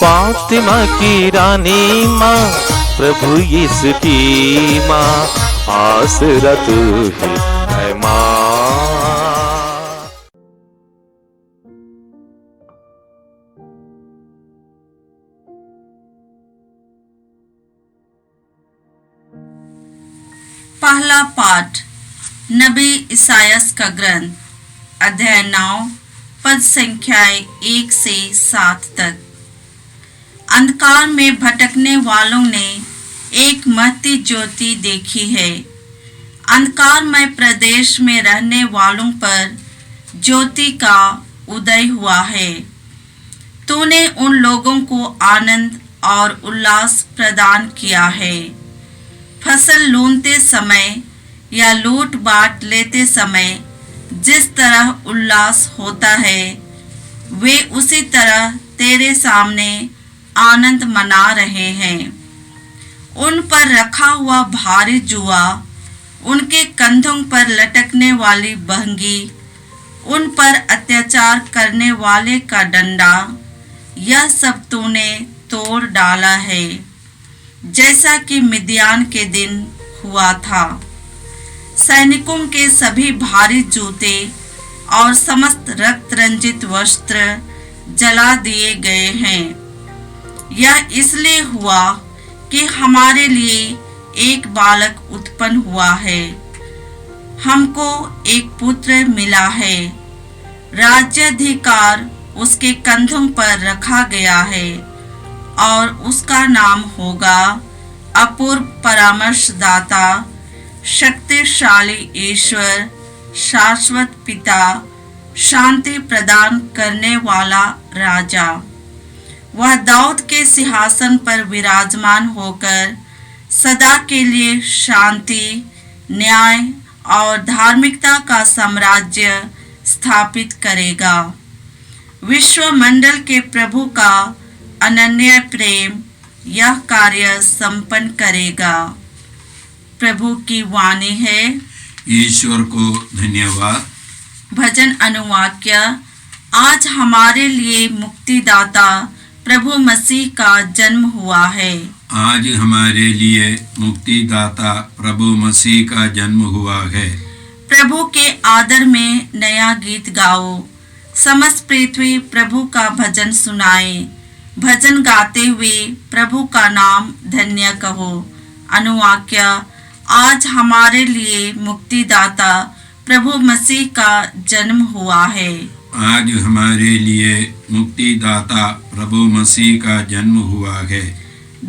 फातिमा की रानी माँ, प्रभु यीशु की माँ, आसरा तू ही है माँ। पहला पाठ नबी इसायास का ग्रंथ, अध्याय 9, पद संख्याएं 1 से 7 तक। अंधकार में भटकने वालों ने एक महती ज्योति देखी है। अंधकारमय प्रदेश में रहने वालों पर ज्योति का उदय हुआ है। तूने उन लोगों को आनंद और उल्लास प्रदान किया है। फसल लूनते समय या लूट बांट लेते समय जिस तरह उल्लास होता है, वे उसी तरह तेरे सामने आनंद मना रहे हैं। उन पर रखा हुआ भारी जुआ, उनके कंधों पर लटकने वाली बहंगी, उन पर अत्याचार करने वाले का डंडा, यह सब तूने तोड़ डाला है, जैसा कि मिद्यान के दिन हुआ था। सैनिकों के सभी भारी जूते और समस्त रक्त रंजित वस्त्र जला दिए गए हैं। यह इसलिए हुआ कि हमारे लिए एक बालक उत्पन्न हुआ है, हमको एक पुत्र मिला है। राज्याधिकार उसके कंधों पर रखा गया है और उसका नाम होगा अपूर्व परामर्शदाता, शक्तिशाली ईश्वर, शाश्वत पिता, शांति प्रदान करने वाला राजा। वह दाऊद के सिंहासन पर विराजमान होकर सदा के लिए शांति, न्याय और धार्मिकता का साम्राज्य स्थापित करेगा। विश्वमंडल के प्रभु का अनन्य प्रेम यह कार्य संपन्न करेगा। प्रभु की वाणी है। ईश्वर को धन्यवाद। भजन अनुवाक्य। आज हमारे लिए मुक्तिदाता प्रभु मसीह का जन्म हुआ है। आज हमारे लिए मुक्तिदाता प्रभु मसीह का जन्म हुआ है। प्रभु के आदर में नया गीत गाओ। समस्त पृथ्वी प्रभु का भजन सुनाए। भजन गाते हुए प्रभु का नाम धन्य कहो। अनुवाक्य। आज हमारे लिए मुक्तिदाता प्रभु मसीह का जन्म हुआ है। आज हमारे लिए मुक्तिदाता प्रभु मसीह का जन्म हुआ है।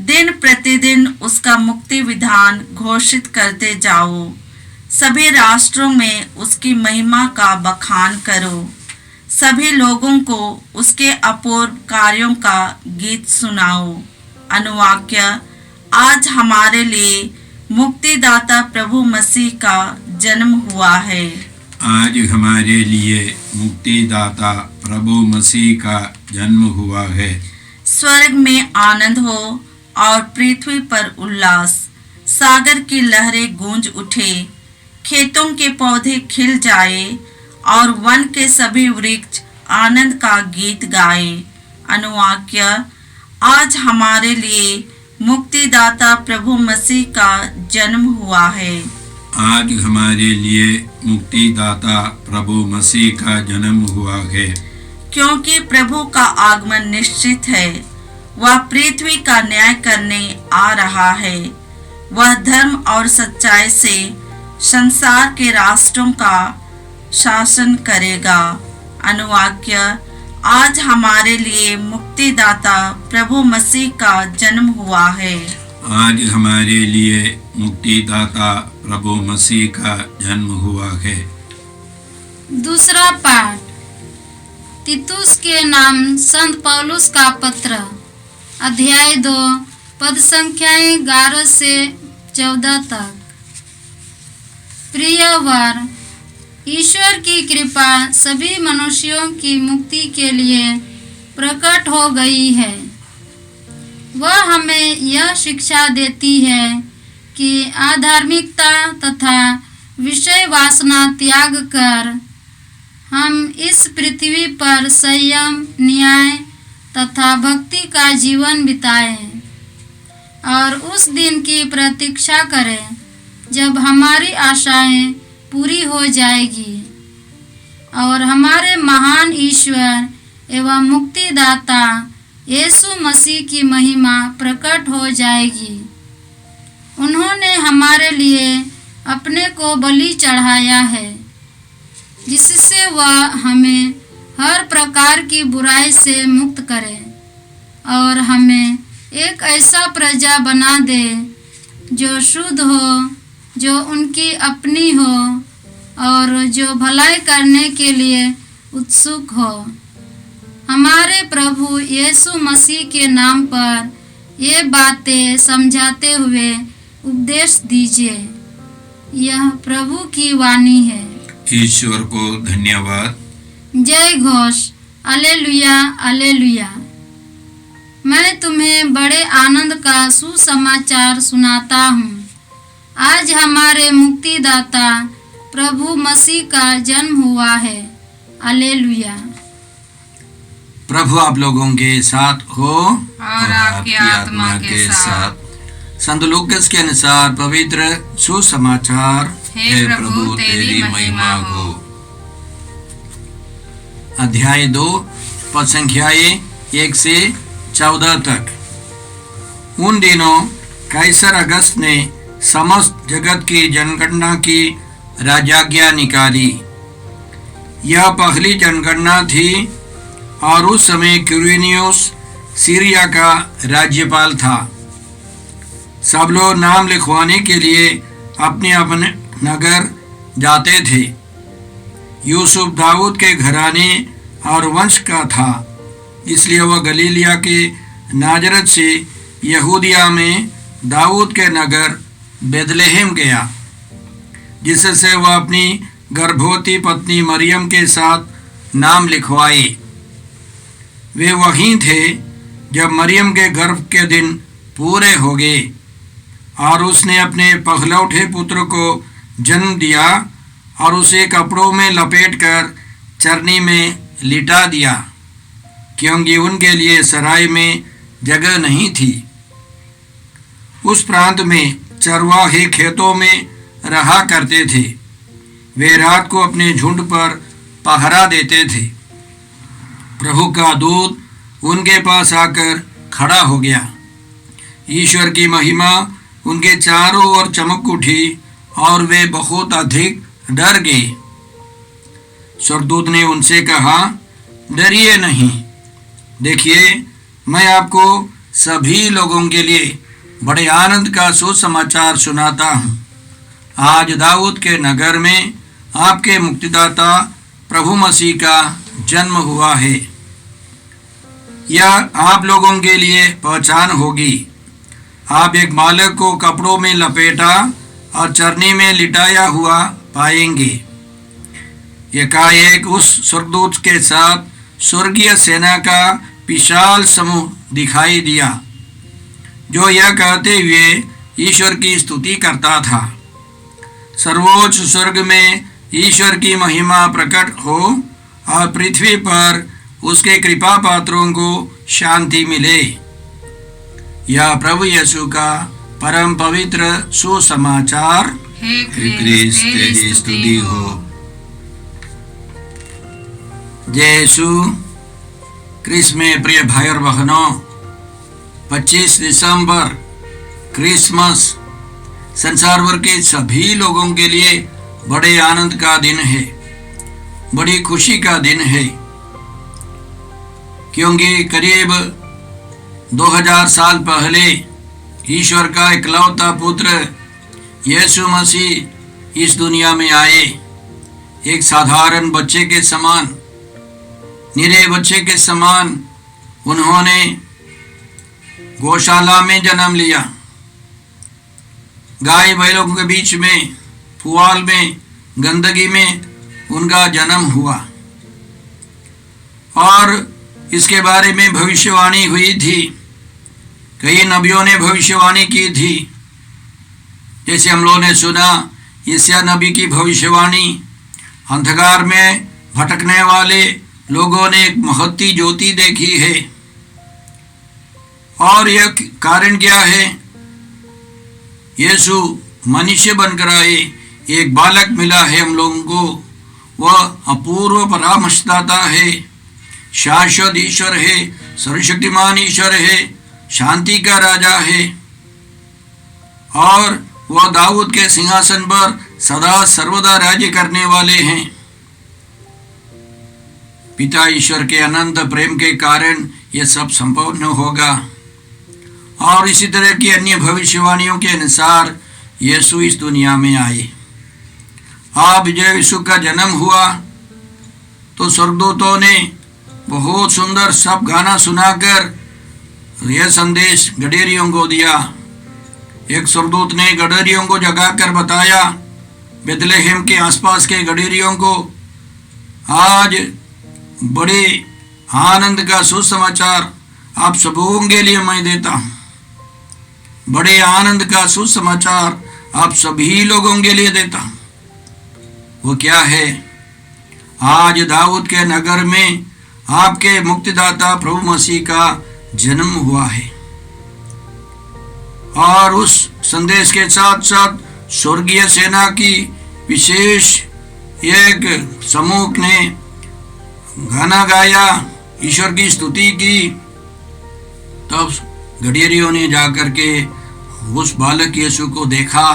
दिन प्रतिदिन उसका मुक्ति विधान घोषित करते जाओ। सभी राष्ट्रों में उसकी महिमा का बखान करो। सभी लोगों को उसके अपूर्व कार्यों का गीत सुनाओ। अनुवाक्य। आज हमारे लिए मुक्तिदाता प्रभु मसीह का जन्म हुआ है। आज हमारे लिए मुक्तिदाता प्रभु मसीह का जन्म हुआ है। स्वर्ग में आनंद हो और पृथ्वी पर उल्लास। सागर की लहरें गूंज उठे, खेतों के पौधे खिल जाए और वन के सभी वृक्ष आनंद का गीत गाए। अनुवाक्य। आज हमारे लिए मुक्तिदाता प्रभु मसीह का जन्म हुआ है। आज हमारे लिए मुक्तिदाता प्रभु मसीह का जन्म हुआ है। क्योंकि प्रभु का आगमन निश्चित है, वह पृथ्वी का न्याय करने आ रहा है। वह धर्म और सच्चाई से संसार के राष्ट्रों का शासन करेगा। अनुवाक्य। आज हमारे लिए मुक्तिदाता प्रभु मसीह का जन्म हुआ है। आज हमारे लिए मुक्तिदाता प्रभु मसीह का जन्म हुआ है। दूसरा पाठ तीतुस के नाम संत पौलुस का पत्र, अध्याय 2, पद संख्याएं 11 से 14 तक। प्रिय वर, ईश्वर की कृपा सभी मनुष्यों की मुक्ति के लिए प्रकट हो गई है। वह हमें यह शिक्षा देती है कि अधार्मिकता तथा विषय वासना त्याग कर हम इस पृथ्वी पर संयम, न्याय तथा भक्ति का जीवन बिताएं और उस दिन की प्रतीक्षा करें जब हमारी आशाएं पूरी हो जाएगी और हमारे महान ईश्वर एवं मुक्तिदाता यीशु मसीह की महिमा प्रकट हो जाएगी। उन्होंने हमारे लिए अपने को बलि चढ़ाया है, जिससे वह हमें हर प्रकार की बुराई से मुक्त करे और हमें एक ऐसा प्रजा बना दे जो शुद्ध हो, जो उनकी अपनी हो और जो भलाई करने के लिए उत्सुक हो। हमारे प्रभु यीशु मसीह के नाम पर ये बातें समझाते हुए उपदेश दीजिए। यह प्रभु की वाणी है। ईश्वर को धन्यवाद। जय घोष, अलेलुया अलेलुया। मैं तुम्हें बड़े आनंद का सुसमाचार सुनाता हूँ। आज हमारे मुक्तिदाता प्रभु मसीह का जन्म हुआ है। अलेलुया। प्रभु आप लोगों के साथ हो और आपकी आत्मा के साथ। संत लूकास के अनुसार पवित्र सुसमाचार। हे प्रभु तेरी महिमा हो। अध्याय 2 पद संख्याएं 1 से 14 तक। उन दिनों कैसर अगस्त ने समस्त जगत की जनगणना की राजाज्ञा निकाली। यह पहली जनगणना थी और उस समय क्विरिनियुस सीरिया का राज्यपाल था। सब लोग नाम लिखवाने के लिए अपने अपने नगर जाते थे। यूसुफ दाऊद के घराने और वंश का था, इसलिए वह गलीलिया के नाजरत से यहूदिया में दाऊद के नगर बेथलेहम गया, जिससे वह अपनी गर्भवती पत्नी मरियम के साथ नाम लिखवाए। वे वहीं थे जब मरियम के गर्भ के दिन पूरे हो गए और उसने अपने पहलौठे पुत्र को जन्म दिया और उसे कपड़ों में लपेटकर चरनी में लिटा दिया, क्योंकि उनके लिए सराय में जगह नहीं थी। उस प्रांत में चरवाहे खेतों में रहा करते थे। वे रात को अपने झुंड पर पहरा देते थे। प्रभु का दूत उनके पास आकर खड़ा हो गया। ईश्वर की महिमा उनके चारों ओर चमक उठी और वे बहुत अधिक डर गए। स्वर्गदूत ने उनसे कहा, डरिए नहीं। देखिए, मैं आपको सभी लोगों के लिए बड़े आनंद का सुसमाचार सुनाता हूँ। आज दाऊद के नगर में आपके मुक्तिदाता प्रभु मसीह का जन्म हुआ है। यह आप लोगों के लिए पहचान होगी। आप एक बालक को कपड़ों में लपेटा और चरनी में लिटाया हुआ पाएंगे। एकाएक उस स्वर्गदूत के साथ स्वर्गीय सेना का विशाल समूह दिखाई दिया, जो यह कहते हुए ईश्वर की स्तुति करता था, सर्वोच्च स्वर्ग में ईश्वर की महिमा प्रकट हो और पृथ्वी पर उसके कृपा पात्रों को शांति मिले। यह प्रभु यीशु का परम पवित्र सुसमाचार। हे क्रिस्त तेरी स्तुति हो। जय यीशु क्रिस्त में प्रिय भाई और बहनों, 25 दिसंबर क्रिसमस संसार भर के सभी लोगों के लिए बड़े आनंद का दिन है, बड़ी खुशी का दिन है, क्योंकि करीब 2000 साल पहले ईश्वर का इकलौता पुत्र यीशु मसीह इस दुनिया में आए। एक साधारण बच्चे के समान, निरे बच्चे के समान उन्होंने गौशाला में जन्म लिया। गाय बैलों के बीच में, पुआल में, गंदगी में उनका जन्म हुआ और इसके बारे में भविष्यवाणी हुई थी। कई नबियों ने भविष्यवाणी की थी। जैसे हम लोगों ने सुना यशायाह नबी की भविष्यवाणी, अंधकार में भटकने वाले लोगों ने एक महती ज्योति देखी है। और यह कारण क्या है? यीशु मनुष्य बनकर आए, एक बालक मिला है हम लोगों को। वह अपूर्व परामर्शदाता है, शाश्वत ईश्वर है, सर्वशक्तिमान ईश्वर है, शांति का राजा है, और वह दाऊद के सिंहासन पर सदा सर्वदा राज्य करने वाले हैं। पिता ईश्वर के अनंत प्रेम के कारण यह सब संपूर्ण होगा। और इसी तरह की अन्य भविष्यवाणियों के अनुसार यीशु इस दुनिया में आए। अब जब यीशु का जन्म हुआ तो स्वर्गदूतों ने बहुत सुंदर सब गाना सुनाकर यह संदेश गडेरियों को दिया। एक स्वर्गदूत ने गडेरियों को जगाकर बताया, बेथलेहम के आसपास के गडेरियों को, आज बड़े आनंद का सुसमाचार आप सबों के लिए मैं देता हूँ। बड़े आनंद का सुसमाचार आप सभी लोगों के लिए देता हूँ। वो क्या है? आज दाऊद के नगर में आपके मुक्तिदाता प्रभु मसीह का जन्म हुआ है। और उस संदेश के साथ साथ स्वर्गीय सेना की विशेष एक समूह ने गाना गाया, ईश्वर की स्तुति की। तब गडेरियों ने जाकर के उस बालक यीशु को देखा,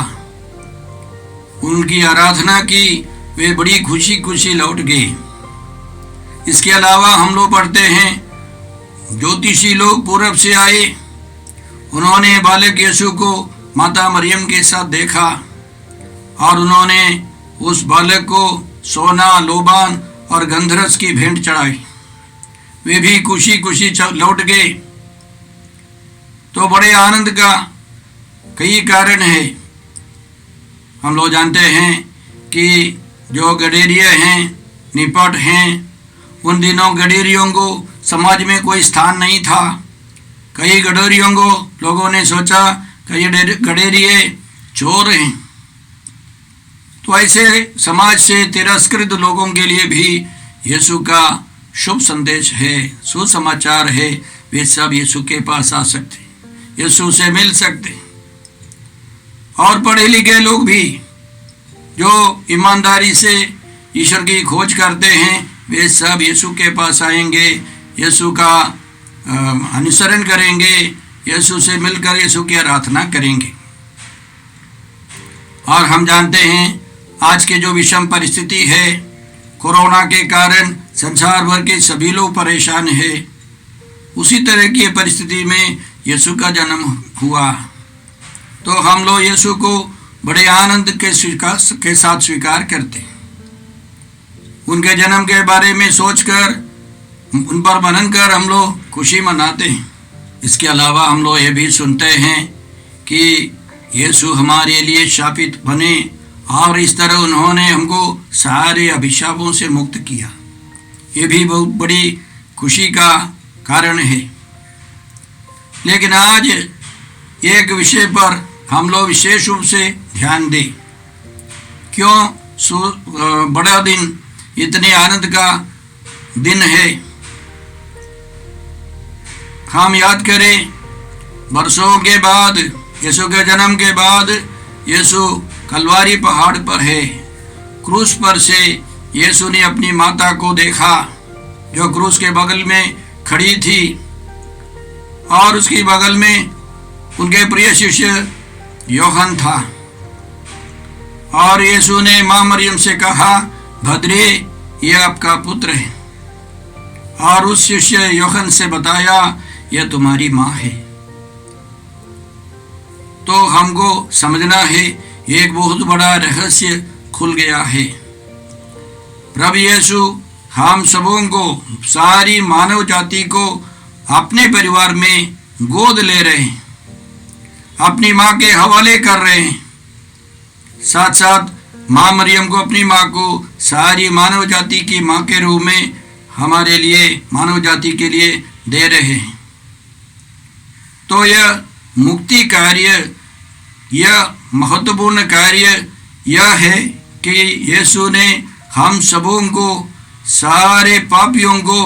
उनकी आराधना की, वे बड़ी खुशी खुशी लौट गए। इसके अलावा हम लोग पढ़ते हैं, ज्योतिषी लोग पूरब से आए, उन्होंने बालक यीशु को माता मरियम के साथ देखा और उन्होंने उस बालक को सोना, लोबान और गंधरस की भेंट चढ़ाई। वे भी खुशी खुशी लौट गए। तो बड़े आनंद का कई कारण है। हम लोग जानते हैं कि जो गडेरिया हैं, निपट हैं, उन दिनों गडेरियों को समाज में कोई स्थान नहीं था। कई गडेरियों को लोगों ने सोचा कि ये गडेरिये चोर हैं। तो ऐसे समाज से तिरस्कृत लोगों के लिए भी यीशु का शुभ संदेश है, सुसमाचार है। वे सब यीशु के पास आ सकते, यीशु से मिल सकते। और पढ़े लिखे लोग भी जो ईमानदारी से ईश्वर की खोज करते हैं, वे सब यीशु के पास आएंगे, यीशु का अनुसरण करेंगे, यीशु से मिलकर यीशु की आराधना करेंगे। और हम जानते हैं आज के जो विषम परिस्थिति है, कोरोना के कारण संसार भर के सभी लोग परेशान हैं। उसी तरह की परिस्थिति में यीशु का जन्म हुआ। तो हम लोग यीशु को बड़े आनंद के साथ स्वीकार करते हैं। उनके जन्म के बारे में सोचकर, उन पर मनन कर हम लोग खुशी मनाते हैं। इसके अलावा हम लोग ये भी सुनते हैं कि यीशु हमारे लिए शापित बने और इस तरह उन्होंने हमको सारे अभिशापों से मुक्त किया। ये भी बहुत बड़ी खुशी का कारण है। लेकिन आज एक विषय पर हम लोग विशेष रूप से ध्यान दें। क्यों बड़ा दिन, इतने आनंद का दिन है। हम याद करें, वर्षों के बाद, यीशु के जन्म के बाद यीशु कलवारी पहाड़ पर है। क्रूस पर से यीशु ने अपनी माता को देखा जो क्रूस के बगल में खड़ी थी, और उसकी बगल में उनके प्रिय शिष्य यूहन्ना था। और यीशु ने मां मरियम से कहा, भद्रे, यह आपका पुत्र है। और उस शिष्य यूहन्ना से बताया, यह तुम्हारी मां है। तो हमको समझना है, एक बहुत बड़ा रहस्य खुल गया है। प्रभु यीशु हम सबों को, सारी मानव जाति को अपने परिवार में गोद ले रहे हैं, अपनी माँ के हवाले कर रहे हैं। साथ साथ माँ मरियम को, अपनी माँ को सारी मानव जाति की माँ के रूप में हमारे लिए, मानव जाति के लिए दे रहे हैं। तो यह मुक्ति कार्य, यह महत्वपूर्ण कार्य यह है कि यीशु ने हम सबों को, सारे पापियों को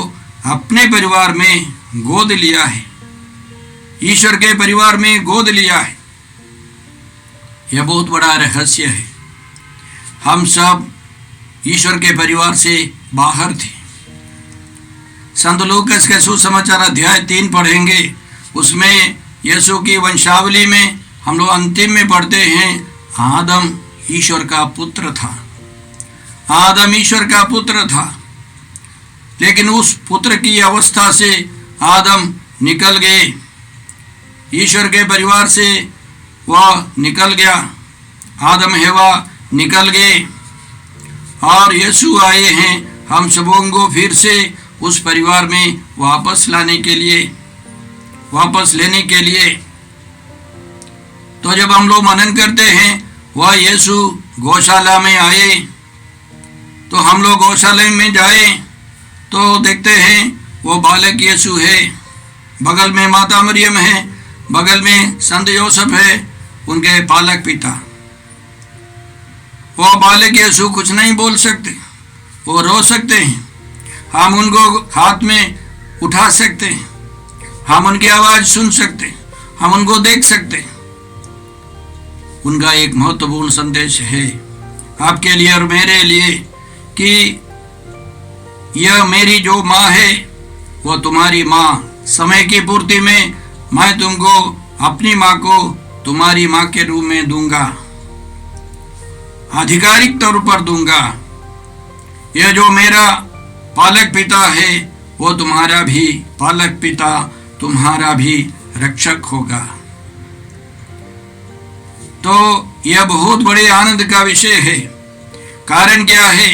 अपने परिवार में गोद लिया है। ईश्वर के परिवार में गोद लिया है। यह बहुत बड़ा रहस्य है। हम सब ईश्वर के परिवार से बाहर थे। संत लूकास के सुसमाचार अध्याय 3 पढ़ेंगे, उसमें यीशु की वंशावली में हम लोग अंतिम में पढ़ते हैं, आदम ईश्वर का पुत्र था। आदम ईश्वर का पुत्र था, लेकिन उस पुत्र की अवस्था से आदम निकल गए, ईश्वर के परिवार से वह निकल गया, आदम हेवा निकल गए, और यीशु आए हैं हम सबों को फिर से उस परिवार में वापस लेने के लिए। तो जब हम लोग मनन करते हैं वह यीशु गौशाला में आए, तो हम लोग गौशाला में जाए तो देखते हैं वो बालक यीशु है, बगल में माता मरियम है, बगल में संत योसेफ है, उनके पालक पिता। वो बालक यीशु कुछ नहीं बोल सकते, वो रो सकते हैं, हम उनको हाथ में उठा सकते हैं, हम उनकी आवाज सुन सकते हैं, हम उनको देख सकते हैं। उनका एक महत्वपूर्ण संदेश है आपके लिए और मेरे लिए कि यह मेरी जो माँ है वो तुम्हारी माँ। समय की पूर्ति में मैं तुमको अपनी माँ को तुम्हारी माँ के रूप में दूंगा, आधिकारिक तौर पर दूंगा। यह जो मेरा पालक पिता है वो तुम्हारा भी पालक पिता, तुम्हारा भी रक्षक होगा। तो यह बहुत बड़े आनंद का विषय है। कारण क्या है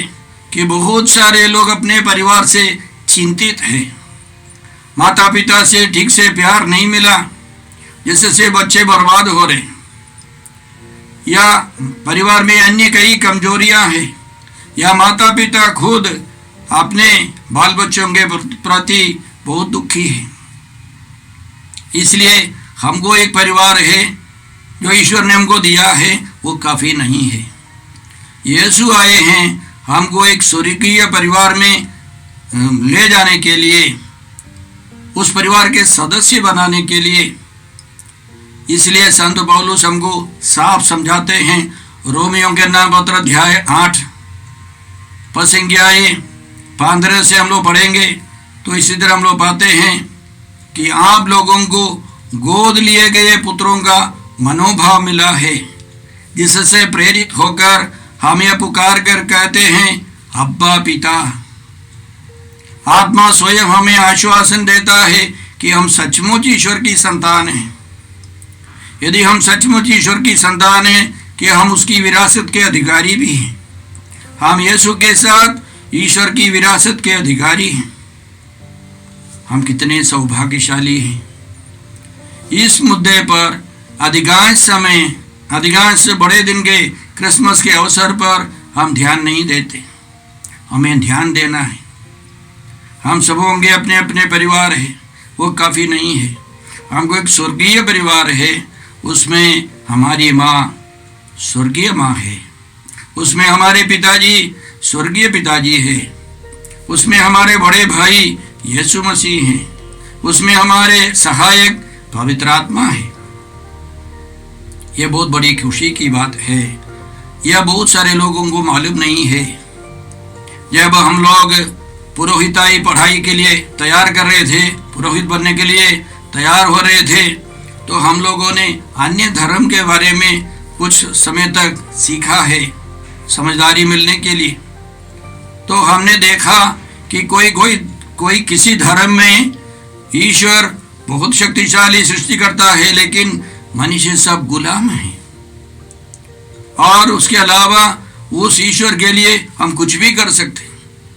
कि बहुत सारे लोग अपने परिवार से चिंतित हैं। माता पिता से ठीक से प्यार नहीं मिला, जिससे बच्चे बर्बाद हो रहे, या परिवार में अन्य कई कमजोरियां हैं, या माता पिता खुद अपने बाल बच्चों के प्रति बहुत दुखी है। इसलिए हमको एक परिवार है जो ईश्वर ने हमको दिया है, वो काफी नहीं है। यीशु आए हैं हमको एक स्वर्गीय परिवार में ले जाने के लिए, उस परिवार के सदस्य बनाने के लिए। इसलिए संत पौलुस हमको साफ समझाते हैं, रोमियों के नाम पत्र अध्याय 8 पद संख्या 15 से हम लोग पढ़ेंगे तो इसी तरह हम लोग पाते हैं कि आप लोगों को गोद लिए गए पुत्रों का मनोभाव मिला है, जिससे प्रेरित होकर हम यह पुकार कर कहते हैं, अब्बा पिता। आत्मा स्वयं हमें आश्वासन देता है कि हम सचमुच ईश्वर की संतान हैं। यदि हम सचमुच ईश्वर की संतान हैं कि हम उसकी विरासत के अधिकारी भी हैं। हम यीशु के साथ ईश्वर की विरासत के अधिकारी हैं। हम कितने सौभाग्यशाली हैं। इस मुद्दे पर अधिकांश बड़े दिन के क्रिसमस के अवसर पर हम ध्यान नहीं देते। हमें ध्यान देना है। हम सबों के अपने अपने परिवार है, वो काफ़ी नहीं है। हमको एक स्वर्गीय परिवार है, उसमें हमारी माँ स्वर्गीय माँ है, उसमें हमारे पिताजी स्वर्गीय पिताजी है, उसमें हमारे बड़े भाई यीशु मसीह हैं, उसमें हमारे सहायक पवित्र आत्मा है। यह बहुत बड़ी खुशी की बात है। यह बहुत सारे लोगों को मालूम नहीं है। जब हम लोग पुरोहिताई पढ़ाई के लिए तैयार कर रहे थे, पुरोहित बनने के लिए तैयार हो रहे थे, तो हम लोगों ने अन्य धर्म के बारे में कुछ समय तक सीखा है, समझदारी मिलने के लिए। तो हमने देखा कि कोई किसी धर्म में ईश्वर बहुत शक्तिशाली सृष्टि करता है, लेकिन मनुष्य सब गुलाम हैं। और उसके अलावा उस ईश्वर के लिए हम कुछ भी कर सकते,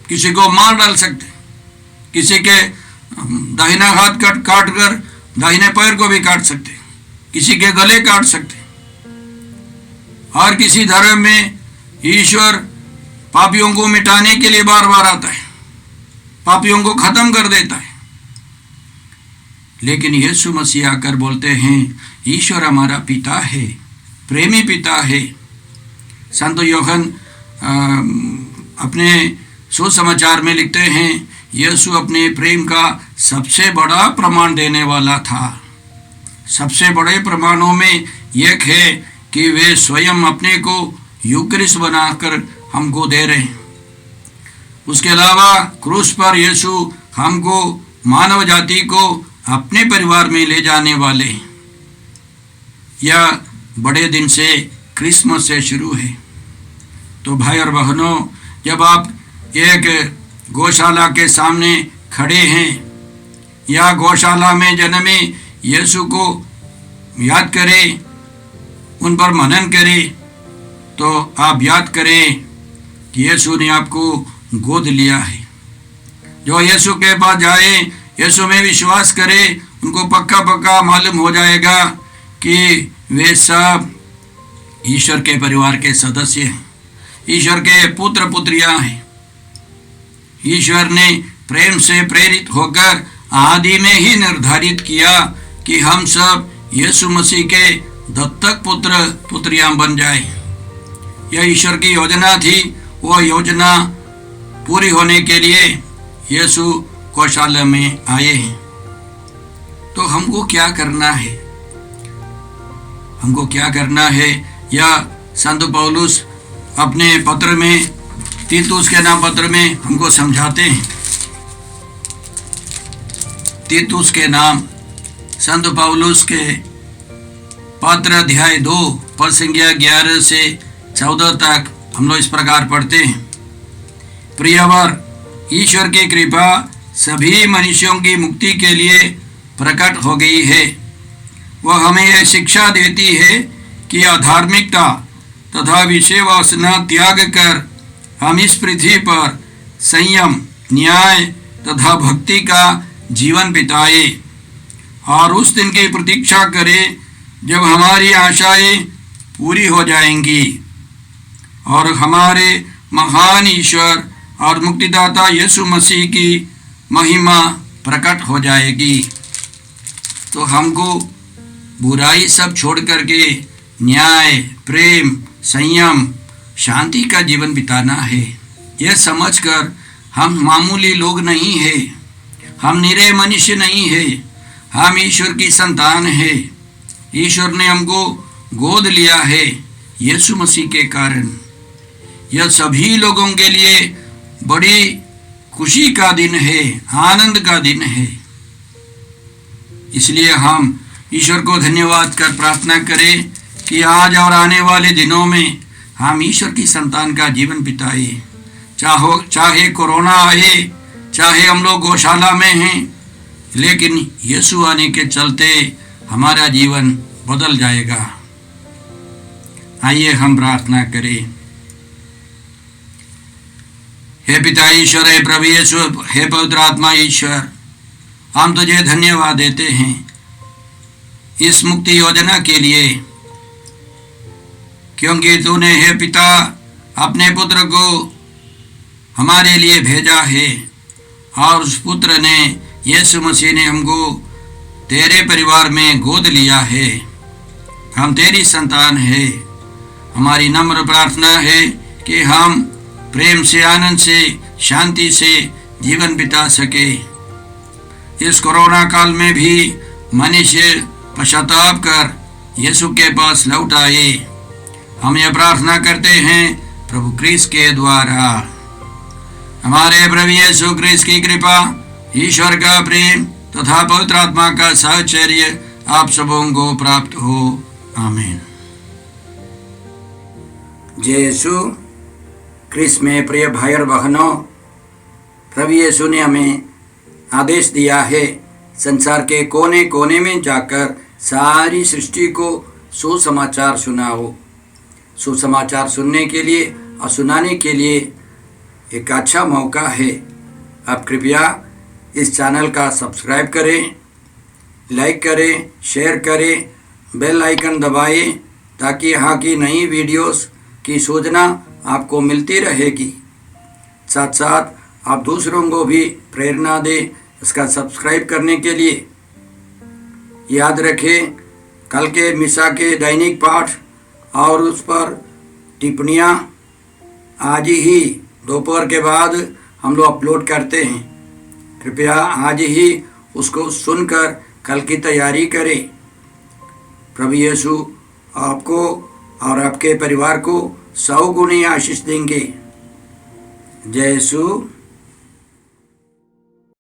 किसी को मार डाल सकते, किसी के दाहिना हाथ काट कर दाहिने पैर को भी काट सकते, किसी के गले काट सकते। और किसी धर्म में ईश्वर पापियों को मिटाने के लिए बार बार आता है, पापियों को खत्म कर देता है। लेकिन यीशु मसीह आकर बोलते हैं, ईश्वर हमारा पिता है, प्रेमी पिता है। संत यूहन्ना अपने सुसमाचार में लिखते हैं, यीशु अपने प्रेम का सबसे बड़ा प्रमाण देने वाला था। सबसे बड़े प्रमाणों में एक है कि वे स्वयं अपने को यूक्रिस्ट बनाकर हमको दे रहे हैं। उसके अलावा क्रूस पर यीशु हमको, मानव जाति को अपने परिवार में ले जाने वाले हैं। यह बड़े दिन से, क्रिसमस से शुरू है। तो भाई और बहनों, जब आप एक गौशाला के सामने खड़े हैं या गौशाला में जन्मे यीशु को याद करें, उन पर मनन करें, तो आप याद करें कि यीशु ने आपको गोद लिया है। जो यीशु के पास जाए, यीशु में विश्वास करे, उनको पक्का पक्का मालूम हो जाएगा कि वे सब ईश्वर के परिवार के सदस्य हैं, ईश्वर के पुत्र पुत्रियां हैं। ईश्वर ने प्रेम से प्रेरित होकर आदि में ही निर्धारित किया कि हम सब यीशु मसीह के दत्तक पुत्र पुत्रियां बन जाए। यह ईश्वर की योजना थी। वो योजना पूरी होने के लिए यीशु गौशाला में आए हैं। तो हमको क्या करना है? हमको क्या करना है? यह संत पौलुस अपने पत्र में, तीतुस के नाम पत्र में हमको समझाते हैं। तीतुस के नाम संत पौलुस के पत्र अध्याय 2 पद संख्या 11 से 14 तक हम लोग इस प्रकार पढ़ते हैं। प्रियवर, ईश्वर की कृपा सभी मनुष्यों की मुक्ति के लिए प्रकट हो गई है। वह हमें यह शिक्षा देती है कि अधार्मिकता तथा विषय वासना त्याग कर हम इस पृथ्वी पर संयम, न्याय तथा भक्ति का जीवन बिताए और उस दिन की प्रतीक्षा करें जब हमारी आशाएं पूरी हो जाएंगी और हमारे महान ईश्वर और मुक्तिदाता यीशु मसीह की महिमा प्रकट हो जाएगी। तो हमको बुराई सब छोड़ करके न्याय, प्रेम, संयम, शांति का जीवन बिताना है। यह समझकर हम मामूली लोग नहीं हैं, हम निरे मनुष्य नहीं हैं, हम ईश्वर की संतान हैं। ईश्वर ने हमको गोद लिया है यीशु मसीह के कारण। यह सभी लोगों के लिए बड़ी खुशी का दिन है, आनंद का दिन है। इसलिए हम ईश्वर को धन्यवाद कर प्रार्थना करें कि आज और आने वाले दिनों में हम ईश्वर की संतान का जीवन बिताए। चाहे कोरोना आए, चाहे हम लोग गौशाला में हैं, लेकिन यीशु आने के चलते हमारा जीवन बदल जाएगा। आइए हम प्रार्थना करें। हे पिता ईश्वर, हे प्रभु यीशु, हे पवित्र आत्मा ईश्वर, हम तुझे धन्यवाद देते हैं इस मुक्ति योजना के लिए, क्योंकि तूने हे पिता अपने पुत्र को हमारे लिए भेजा है और उस पुत्र ने, यीशु मसीह ने हमको तेरे परिवार में गोद लिया है। हम तेरी संतान है। हमारी नम्र प्रार्थना है कि हम प्रेम से, आनंद से, शांति से जीवन बिता सके। इस कोरोना काल में भी मनुष्य पश्चाताप कर यीशु के पास लौट आए। हम यह प्रार्थना करते हैं प्रभु क्रिस्त के द्वारा। हमारे प्रभु यीशु क्रिस्त की कृपा, ईश्वर का प्रेम तथा पवित्र आत्मा का साहचर्य आप सबों को प्राप्त हो। आमीन। जय यीशु क्रिस्त में प्रिय भाई और बहनों, प्रभु यीशु ने हमें आदेश दिया है संसार के कोने कोने में जाकर सारी सृष्टि को सुसमाचार सुनाओ। सुसमाचार सुनने के लिए और सुनाने के लिए एक अच्छा मौका है। आप कृपया इस चैनल का सब्सक्राइब करें, लाइक करें, शेयर करें, बेल आइकन दबाएं ताकि यहाँ की नई वीडियोस की सूचना आपको मिलती रहेगी। साथ साथ आप दूसरों को भी प्रेरणा दें इसका सब्सक्राइब करने के लिए। याद रखें, कल के मिसा के दैनिक पाठ और उस पर टिप्पणियाँ आज ही दोपहर के बाद हम लोग अपलोड करते हैं। कृपया आज ही उसको सुनकर कल की तैयारी करें। प्रभु यीशु आपको और आपके परिवार को 100 गुनी आशीष देंगे। जय यीशु।